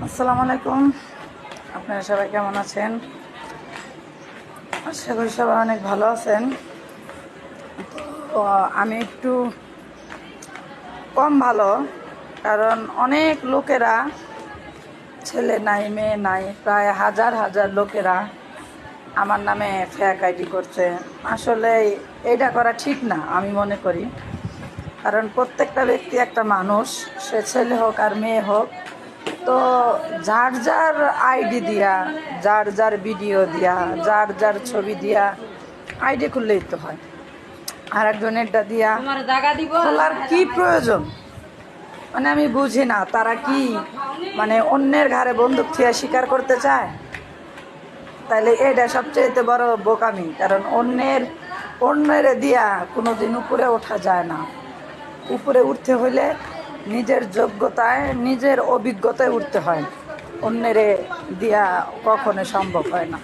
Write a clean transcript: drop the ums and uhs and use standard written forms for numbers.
আসসালামু আলাইকুম। আপনারা সবাই কেমন আছেন? আশা করি সবাই অনেক ভালো আছেন। তো আমি একটু কম ভালো, কারণ অনেক লোকেরা, ছেলে নাই মেয়ে নাই, প্রায় হাজার হাজার লোকেরা আমার নামে ফেক আইডি করছে। আসলে এটা করা ঠিক না আমি মনে করি, কারণ প্রত্যেকটা ব্যক্তি একটা মানুষ, সে ছেলে হোক আর মেয়ে হোক। তো যার যার আইডি দিয়া, যার যার ভিডিও দিয়া, যার যার ছবি দিয়া আইডি খুললেই তো হয়। আর একজনেরটা দিয়া খোলার কি প্রয়োজন? মানে আমি বুঝি না, তারা কি মানে অন্যের ঘাড়ে বন্দুক থিয়া স্বীকার করতে চায়? তাইলে এটা সবচেয়ে বড় বোকামি, কারণ অন্যের দিয়া কোনোদিন উপরে ওঠা যায় না। উপরে উঠতে হইলে নিজের যোগ্যতায়, নিজের অভিজ্ঞতায় উঠতে হয়, অন্যেরে দিয়া কখনো সম্ভব হয় না।